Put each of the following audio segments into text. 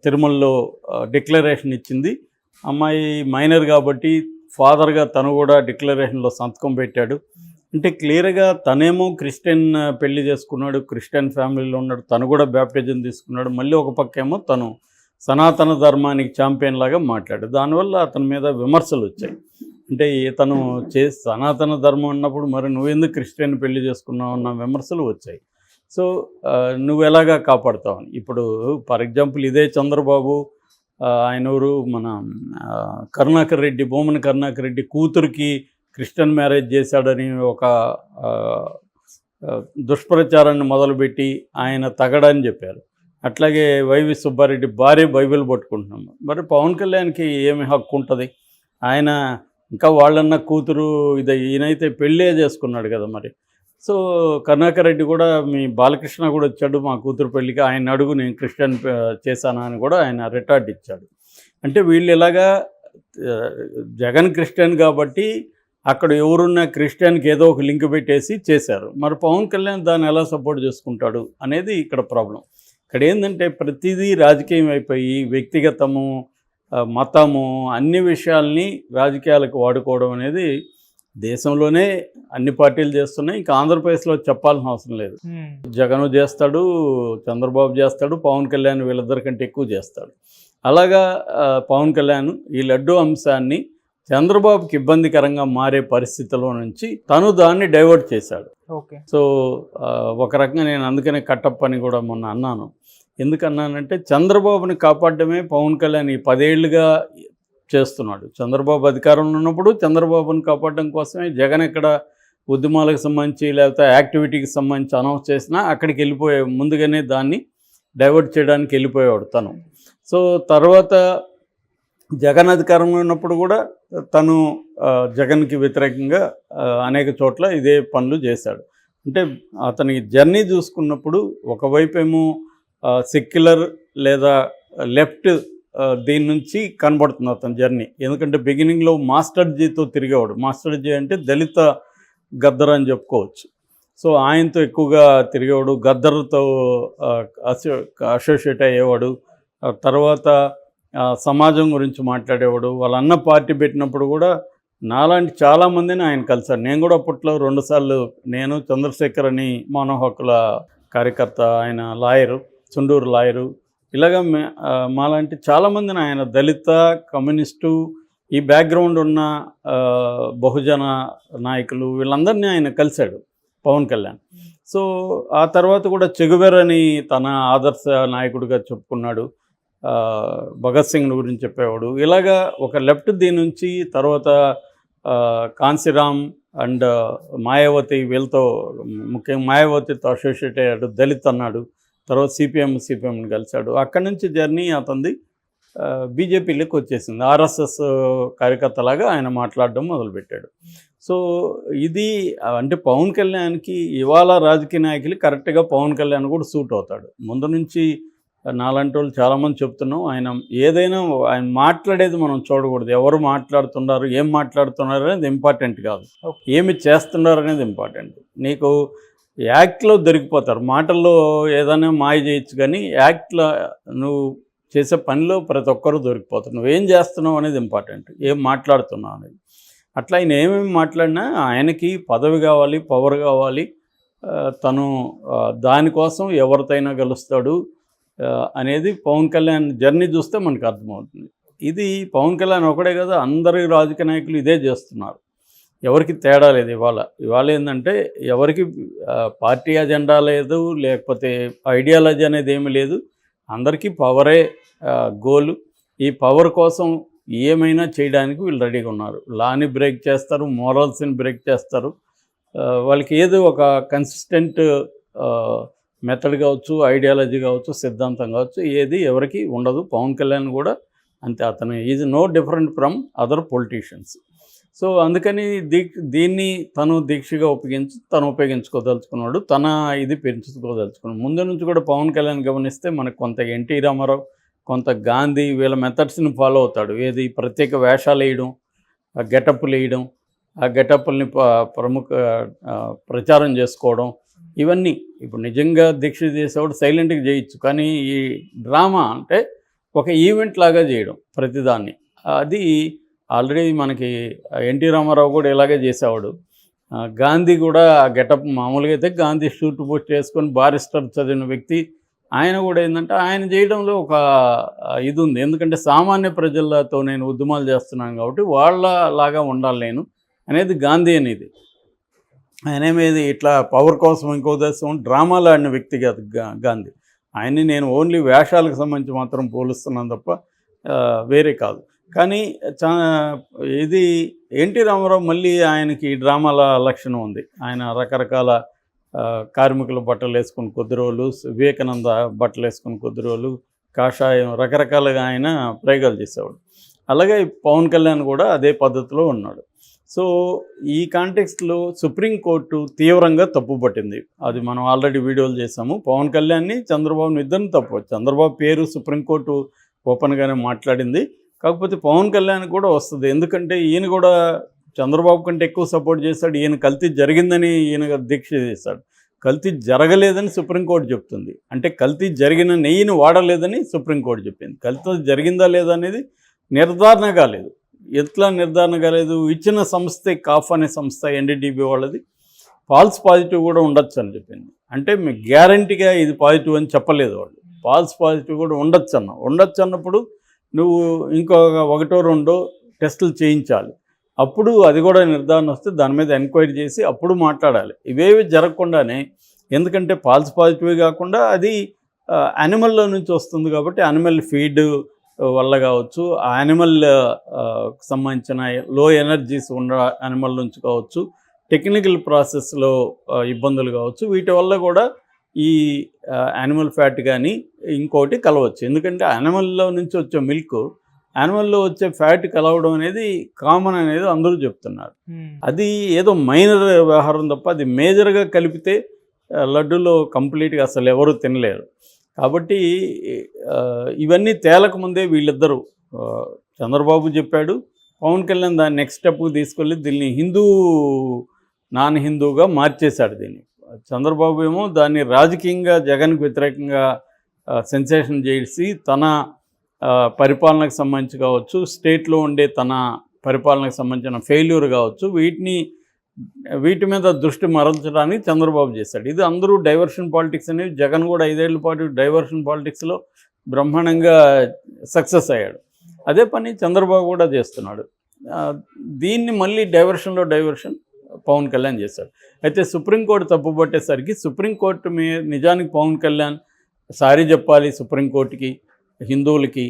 తిరుమలలో డిక్లరేషన్ ఇచ్చింది. అమ్మాయి మైనర్ కాబట్టి ఫాదర్గా తను కూడా డిక్లరేషన్లో సంతకం పెట్టాడు. అంటే క్లియర్గా తనేమో క్రిస్టియన్ పెళ్లి చేసుకున్నాడు, క్రిస్టియన్ ఫ్యామిలీలో ఉన్నాడు, తను కూడా బ్యాప్టిజం తీసుకున్నాడు. మళ్ళీ ఒక పక్కేమో తను సనాతన ధర్మానికి ఛాంపియన్ లాగా మాట్లాడాడు. దానివల్ల అతని మీద విమర్శలు వచ్చాయి. అంటే ఇతను సనాతన ధర్మం ఉన్నప్పుడు మరి నువ్వెందుకు క్రిస్టియన్ పెళ్లి చేసుకున్నావు అన్న విమర్శలు వచ్చాయి. సో నువ్వు ఎలాగా కాపాడుతావని. ఇప్పుడు ఫర్ ఎగ్జాంపుల్ ఇదే చంద్రబాబు ఆయన ఊరు మన కరుణాకర్ రెడ్డి, భూమన కరుణాకర్ రెడ్డి కూతురికి క్రిస్టియన్ మ్యారేజ్ చేశాడని ఒక దుష్ప్రచారాన్ని మొదలుపెట్టి ఆయన తగడని చెప్పారు. అట్లాగే వైవి సుబ్బారెడ్డి భార్య బైబిల్ పట్టుకుంటున్నాము. మరి పవన్ కళ్యాణ్కి ఏమి హక్కు ఉంటుంది? ఆయన ఇంకా వాళ్ళన్న కూతురు ఈయనైతే పెళ్ళే చేసుకున్నాడు కదా మరి. సో కరుణాకర్ రెడ్డి కూడా మీ బాలకృష్ణ కూడా వచ్చాడు మా కూతురు పెళ్ళికి, ఆయన అడుగు నేను క్రిస్టియన్ చేశానా అని కూడా ఆయన రిటార్డ్ ఇచ్చాడు. అంటే వీళ్ళు ఇలాగా జగన్ క్రిస్టియన్ కాబట్టి అక్కడ ఎవరున్న క్రిస్టియన్కి ఏదో ఒక లింక్ పెట్టేసి చేశారు. మరి పవన్ కళ్యాణ్ దాన్ని ఎలా సపోర్ట్ చేసుకుంటాడు అనేది ఇక్కడ ప్రాబ్లం. ఇక్కడ ఏంటంటే ప్రతిదీ రాజకీయం అయిపోయి వ్యక్తిగతము, మతము, అన్ని విషయాల్ని రాజకీయాలకు వాడుకోవడం అనేది దేశంలోనే అన్ని పార్టీలు చేస్తున్నాయి. ఇంకా ఆంధ్రప్రదేశ్లో చెప్పాల్సిన అవసరం లేదు. జగన్ చేస్తాడు, చంద్రబాబు చేస్తాడు, పవన్ కళ్యాణ్ వీళ్ళిద్దరికంటే ఎక్కువ చేస్తాడు. అలాగా పవన్ కళ్యాణ్ ఈ లడ్డు అంశాన్ని చంద్రబాబుకి ఇబ్బందికరంగా మారే పరిస్థితిలో నుంచి తను దాన్ని డైవర్ట్ చేశాడు. సో ఒక రకంగా నేను అందుకనే కట్టప్ప అని కూడా మొన్న అన్నాను. ఎందుకన్నానంటే చంద్రబాబుని కాపాడడమే పవన్ కళ్యాణ్ ఈ 10 ఏళ్ళుగా చేస్తున్నాడు. చంద్రబాబు అధికారంలో ఉన్నప్పుడు చంద్రబాబుని కాపాడడం కోసమే జగన్ ఎక్కడ ఉద్యమాలకు సంబంధించి లేకపోతే యాక్టివిటీకి సంబంధించి అనౌన్స్ చేసినా అక్కడికి వెళ్ళిపోయే ముందుగానే దాన్ని డైవర్ట్ చేయడానికి వెళ్ళిపోయేవాడు తను. సో తర్వాత జగన్ అధికారంలో ఉన్నప్పుడు కూడా తను జగన్కి వ్యతిరేకంగా అనేక చోట్ల ఇదే పనులు చేశాడు. అంటే అతని జర్నీ చూసుకున్నప్పుడు ఒకవైపు ఏమో సెక్యులర్ లేదా లెఫ్ట్ దీని నుంచి కనబడుతుంది అతని జర్నీ. ఎందుకంటే బిగినింగ్లో మాస్టర్జీతో తిరిగేవాడు. మాస్టర్జీ అంటే దళిత గద్దర్ అని చెప్పుకోవచ్చు. సో ఆయనతో ఎక్కువగా తిరిగేవాడు, గద్దర్తో అసోసియేట్ అయ్యేవాడు. తర్వాత సమాజం గురించి మాట్లాడేవాడు. వాళ్ళ అన్న పార్టీ పెట్టినప్పుడు కూడా నాలాంటి చాలామందిని ఆయన కలిశాడు. నేను కూడా అప్పట్లో 2 సార్లు, నేను చంద్రశేఖర్ అని మానవ హక్కుల కార్యకర్త, ఆయన లాయరు, చుండూరు లాయరు, ఇలాగా మాలాంటి చాలామందిని ఆయన దళిత, కమ్యూనిస్టు, ఈ బ్యాక్గ్రౌండ్ ఉన్న బహుజన నాయకులు వీళ్ళందరినీ ఆయన కలిశాడు పవన్ కళ్యాణ్. సో ఆ తర్వాత కూడా చెగువెరని తన ఆదర్శ నాయకుడిగా చెప్పుకున్నాడు. భగత్ సింగ్ గురించి చెప్పేవాడు. ఇలాగా ఒక లెఫ్ట్ దీని నుంచి తర్వాత కాన్సీరామ్ అండ్ మాయావతి వీళ్ళతో, ముఖ్యంగా మాయావతితో అసోసియేట్ అయ్యాడు, దళిత్ అన్నాడు. తర్వాత సిపిఎంని కలిశాడు. అక్కడి నుంచి జర్నీ అతనిది బీజేపీలోకి వచ్చేసింది. ఆర్ఎస్ఎస్ కార్యకర్తలాగా ఆయన మాట్లాడడం మొదలుపెట్టాడు. సో ఇది అంటే పవన్ కళ్యాణ్కి ఇవాళ రాజకీయ నాయకులు కరెక్ట్గా పవన్ కళ్యాణ్ కూడా సూట్ అవుతాడు. ముందు నుంచి నాలాంటి వాళ్ళు చాలామంది చెప్తున్నాం, ఆయన మాట్లాడేది మనం చూడకూడదు. ఎవరు మాట్లాడుతున్నారు, ఏం మాట్లాడుతున్నారు అనేది ఇంపార్టెంట్ కాదు, ఏమి చేస్తున్నారు అనేది ఇంపార్టెంట్. నీకు యాక్ట్లో దొరికిపోతారు, మాటల్లో ఏదైనా మాయ చేయొచ్చు, కానీ యాక్ట్లో నువ్వు చేసే పనిలో ప్రతి ఒక్కరూ దొరికిపోతారు. నువ్వేం చేస్తున్నావు అనేది ఇంపార్టెంట్, ఏం మాట్లాడుతున్నావు అనేది. అట్లా ఆయన ఏమేమి మాట్లాడినా ఆయనకి పదవి కావాలి, పవర్ కావాలి, తను దానికోసం ఎవరితోనైనా గెలుస్తాడు అనేది పవన్ కళ్యాణ్ జర్నీ చూస్తే మనకు అర్థమవుతుంది. ఇది పవన్ కళ్యాణ్ ఒకడే కదా, అందరి రాజకీయ నాయకులు ఇదే చేస్తున్నారు. ఎవరికి తేడా లేదు. ఇవాళ ఏంటంటే ఎవరికి పార్టీ అజెండా లేదు, లేకపోతే ఐడియాలజీ అనేది ఏమీ లేదు. అందరికీ పవరే గోలు. ఈ పవర్ కోసం ఏమైనా చేయడానికి వీళ్ళు రెడీగా ఉన్నారు. లాని బ్రేక్ చేస్తారు, మోరల్స్ని బ్రేక్ చేస్తారు. వాళ్ళకి ఏదో ఒక కన్సిస్టెంట్ మెథడ్ కావచ్చు, ఐడియాలజీ కావచ్చు, సిద్ధాంతం కావచ్చు, ఏది ఎవరికి ఉండదు. పవన్ కళ్యాణ్ కూడా అంతే. అతను is no different from other politicians. So అందుకని దీన్ని తను దీక్షగా ఉపయోగించుకోదలుచుకున్నాడు, తన ఇది పెంచుకోదలుచుకున్నాడు. ముందు నుంచి కూడా పవన్ కళ్యాణ్ గమనిస్తే మనకు కొంత ఎన్టీ రామారావు, కొంత గాంధీ వీళ్ళ మెథడ్స్ని ఫాలో అవుతాడు. ఏది ప్రత్యేక వేషాలు వేయడం, గెటప్లు వేయడం, ఆ గెటప్ల్ని ప్రచారం చేసుకోవడం, ఇవన్నీ. ఇప్పుడు నిజంగా దీక్ష చేసేవాడు సైలెంట్గా చేయొచ్చు, కానీ ఈ డ్రామా అంటే ఒక ఈవెంట్ లాగా చేయడం ప్రతిదాన్ని. అది ఆల్రెడీ మనకి ఎన్టీ రామారావు కూడా ఇలాగే చేసేవాడు. గాంధీ కూడా ఆ గెటప్ మామూలుగా అయితే గాంధీ షూట్ బూట్ వేసుకొని బారిస్టర్ చదివిన వ్యక్తి. ఆయన కూడా ఏంటంటే ఆయన చేయడంలో ఒక ఇది ఉంది. ఎందుకంటే సామాన్య ప్రజలతో నేను ఉద్యమాలు చేస్తున్నాను కాబట్టి వాళ్ళలాగా ఉండాలి నేను అనేది గాంధీ అనేది. ఆయనేమేది ఇట్లా పవర్ కోసం ఇంకో దేశం డ్రామాలు ఆడిన వ్యక్తి కాదు గాంధీ. ఆయన్ని నేను ఓన్లీ వేషాలకు సంబంధించి మాత్రం పోలుస్తున్నాను తప్ప వేరే కాదు. కానీ ఇది ఎన్టీ రామారావు మళ్ళీ ఆయనకి డ్రామాల లక్షణం ఉంది. ఆయన రకరకాల కార్మికుల బట్టలు వేసుకుని కొద్ది రోజులు, వివేకానంద బట్టలు వేసుకుని కొద్ది రోజులు, కాషాయం రకరకాలుగా ఆయన ప్రయోగాలు చేసేవాడు. అలాగే పవన్ కళ్యాణ్ కూడా అదే పద్ధతిలో ఉన్నాడు. సో ఈ కాంటెక్స్ట్లో సుప్రీంకోర్టు తీవ్రంగా తప్పుపట్టింది. అది మనం ఆల్రెడీ వీడియోలు చేసాము. పవన్ కళ్యాణ్ని చంద్రబాబుని ఇద్దరిని తప్పు. చంద్రబాబు పేరు సుప్రీంకోర్టు ఓపెన్గానే మాట్లాడింది. కాకపోతే పవన్ కళ్యాణ్ కూడా వస్తుంది. ఎందుకంటే ఈయన కూడా చంద్రబాబు కంటే ఎక్కువ సపోర్ట్ చేశాడు. ఈయన కల్తీ జరిగిందని ఈయన దీక్ష చేశాడు. కల్తీ జరగలేదని సుప్రీంకోర్టు చెప్తుంది. అంటే కల్తీ జరిగిన నెయ్యిని వాడలేదని సుప్రీంకోర్టు చెప్పింది. కల్తీ జరిగిందా లేదా అనేది నిర్ధారణ కాలేదు. ఎట్లా నిర్ధారణ కాలేదు? ఇచ్చిన సంస్థ కాఫ్ అనే సంస్థ ఎన్డీడీబీ వాళ్ళది ఫాల్స్ పాజిటివ్ కూడా ఉండొచ్చు అని చెప్పింది. అంటే మీకు గ్యారంటీగా ఇది పాజిటివ్ అని చెప్పలేదు వాళ్ళు. ఫాల్స్ పాజిటివ్ కూడా ఉండొచ్చు అన్నప్పుడు నువ్వు ఇంకొక 1-2 టెస్టులు చేయించాలి. అప్పుడు అది కూడా నిర్ధారణ వస్తే దాని మీద ఎంక్వైరీ చేసి అప్పుడు మాట్లాడాలి. ఇవేవి జరగకుండానే, ఎందుకంటే ఫాల్స్ పాజిటివ్ కాకుండా అది యానిమల్లో నుంచి వస్తుంది కాబట్టి యానిమల్ ఫీడ్ వల్ల కావచ్చు, ఆ యానిమల్ సంబంధించిన లో ఎనర్జీస్ ఉన్న యానిమల్ నుంచి కావచ్చు, టెక్నికల్ ప్రాసెస్లో ఇబ్బందులు కావచ్చు, వీటి వల్ల కూడా ఈ యానిమల్ ఫ్యాట్ కానీ ఇంకోటి కలవచ్చు. ఎందుకంటే యానిమల్లో నుంచి వచ్చే మిల్క్ యానిమల్లో వచ్చే ఫ్యాట్ కలవడం అనేది కామన్ అనేది అందరూ చెప్తున్నారు. అది ఏదో మైనర్ వ్యవహారం తప్ప అది మేజర్గా కలిపితే లడ్డూలో కంప్లీట్గా అసలు ఎవరు తినలేరు. కాబట్టి ఇవన్నీ తేలకముందే వీళ్ళిద్దరూ చంద్రబాబు చెప్పాడు, పవన్ కళ్యాణ్ దాన్ని నెక్స్ట్ స్టెప్కి తీసుకెళ్ళి దీన్ని నాన్ హిందూగా మార్చేశాడు. దీన్ని చంద్రబాబు ఏమో దాన్ని రాజకీయంగా జగన్కు వ్యతిరేకంగా సెన్సేషన్ చేసి తన పరిపాలనకు సంబంధించి కావచ్చు, స్టేట్లో ఉండే తన పరిపాలనకు సంబంధించిన ఫెయిల్యూర్ కావచ్చు, వీటి మీద దృష్టి మరల్చడానికి చంద్రబాబు చేశాడు. ఇది అందరూ డైవర్షన్ పాలిటిక్స్ అనేవి, జగన్ కూడా 5 ఏళ్ల పాటు డైవర్షన్ పాలిటిక్స్లో బ్రహ్మాండంగా సక్సెస్ అయ్యాడు. అదే పని చంద్రబాబు కూడా చేస్తున్నాడు. దీన్ని మళ్ళీ డైవర్షన్ పవన్ కళ్యాణ్ చేశాడు. అయితే సుప్రీంకోర్టు తప్పుపట్టేసరికి సుప్రీంకోర్టు నిజానికి పవన్ కళ్యాణ్ సారీ చెప్పాలి, సుప్రీంకోర్టుకి హిందువులకి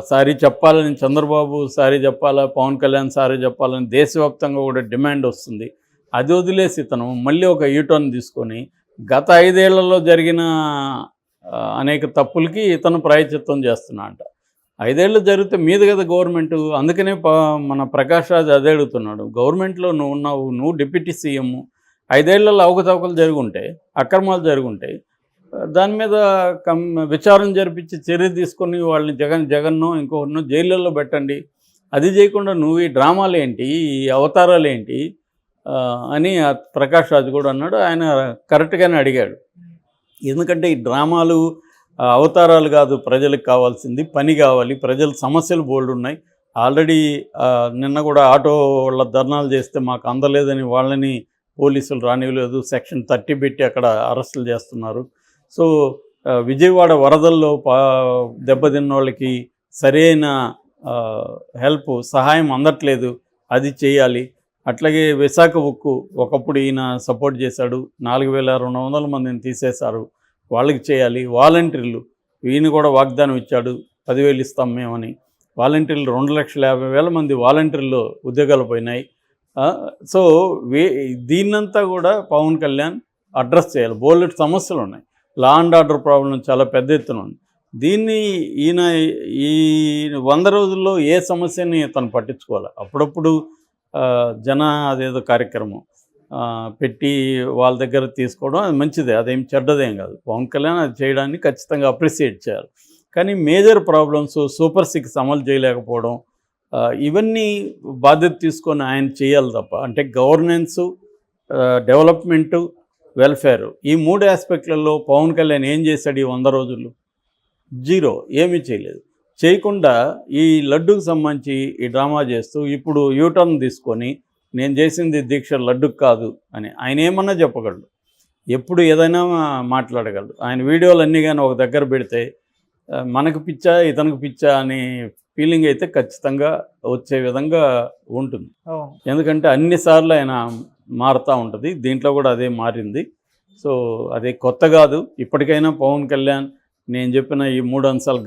సారీ చెప్పాలని, చంద్రబాబు సారీ చెప్పాలా, పవన్ కళ్యాణ్ సారీ చెప్పాలని దేశవ్యాప్తంగా కూడా డిమాండ్ వస్తుంది. అది వదిలేసి తను మళ్ళీ ఒక యూటర్న్ తీసుకొని గత 5 ఏళ్లలో జరిగిన అనేక తప్పులకి ఇతను ప్రాయశ్చిత్తం చేస్తున్నా. 5 ఏళ్ళు జరిగితే మీద కదా గవర్నమెంట్. అందుకనే మన ప్రకాష్ రాజ్ అదే అడుగుతున్నాడు, గవర్నమెంట్లో నువ్వు డిప్యూటీ సీఎం, 5 ఏళ్లలో అవకతవకలు జరుగుంటే, అక్రమాలు జరుగుంటాయి, దాని మీద విచారణ జరిపించి చర్య తీసుకొని వాళ్ళని జగన్ను ఇంకొకరినో జైళ్ళల్లో పెట్టండి. అది చేయకుండా నువ్వు ఈ డ్రామాలు ఏంటి, ఈ అవతారాలు ఏంటి అని ప్రకాష్ రాజ్ కూడా అన్నాడు. ఆయన కరెక్ట్గానే అడిగాడు. ఎందుకంటే ఈ డ్రామాలు అవతారాలు కాదు ప్రజలకు కావాల్సింది, పని కావాలి. ప్రజల సమస్యలు బోల్డ్ ఉన్నాయి. ఆల్రెడీ నిన్న కూడా ఆటో వాళ్ళ ధర్నాలు చేస్తే మాకు అందలేదని వాళ్ళని పోలీసులు రానివ్వలేదు, సెక్షన్ 30 పెట్టి అక్కడ అరెస్టులు చేస్తున్నారు. సో విజయవాడ వరదల్లో దెబ్బతిన్న వాళ్ళకి సరైన సహాయం అందట్లేదు, అది చేయాలి. అట్లాగే విశాఖ ఉక్కు ఒకప్పుడు ఈయన సపోర్ట్ చేశాడు, 4200 మందిని తీసేశారు, వాళ్ళకి చేయాలి. వాలంటీర్లు ఈయన కూడా వాగ్దానం ఇచ్చాడు, 10,000 ఇస్తాం మేమని. వాలంటీర్లు 2,50,000 మంది వాలంటీర్లు ఉద్యోగాలు పోయినాయి. సో దీన్నంతా కూడా పవన్ కళ్యాణ్ అడ్రస్ చేయాలి. బోలెడు సమస్యలు ఉన్నాయి. లా అండ్ ఆర్డర్ ప్రాబ్లం చాలా పెద్ద ఎత్తున ఉంది. దీన్ని ఈయన ఈ 100 రోజుల్లో ఏ సమస్యని తను పట్టించుకోవాలి. అప్పుడప్పుడు అదేదో కార్యక్రమం పెట్టి వాళ్ళ దగ్గర తీసుకోవడం అది మంచిదే, అదేం చెడ్డదేం కాదు. పవన్ కళ్యాణ్ అది చేయడాన్ని ఖచ్చితంగా అప్రిషియేట్ చేయాలి. కానీ మేజర్ ప్రాబ్లమ్స్, సూపర్ 6 అమలు చేయలేకపోవడం, ఇవన్నీ బాధ్యత తీసుకొని ఆయన చేయాలి తప్ప, అంటే గవర్నెన్సు, డెవలప్మెంటు, వెల్ఫేర్, ఈ 3 ఆస్పెక్ట్లలో పవన్ కళ్యాణ్ ఏం చేశాడు ఈ 100 రోజులు? జీరో, ఏమీ చేయలేదు. చేయకుండా ఈ లడ్డుకు సంబంధించి ఈ డ్రామా చేస్తూ ఇప్పుడు యూటర్న్ తీసుకొని నేను చేసింది దీక్ష లడ్డుకు కాదు అని ఆయన ఏమన్నా చెప్పగలడు, ఎప్పుడు ఏదైనా మాట్లాడగలడు. ఆయన వీడియోలు అన్నీ కానీ ఒక దగ్గర పెడితే మనకు పిచ్చా ఇతనికి పిచ్చా అనే ఫీలింగ్ అయితే ఖచ్చితంగా వచ్చే విధంగా ఉంటుంది. ఎందుకంటే అన్నిసార్లు ఆయన మారుతూ ఉంటుంది, దీంట్లో కూడా అదే మారింది. సో అదే కొత్త కాదు. ఇప్పటికైనా పవన్ కళ్యాణ్ నేను చెప్పిన ఈ 3 అంశాలు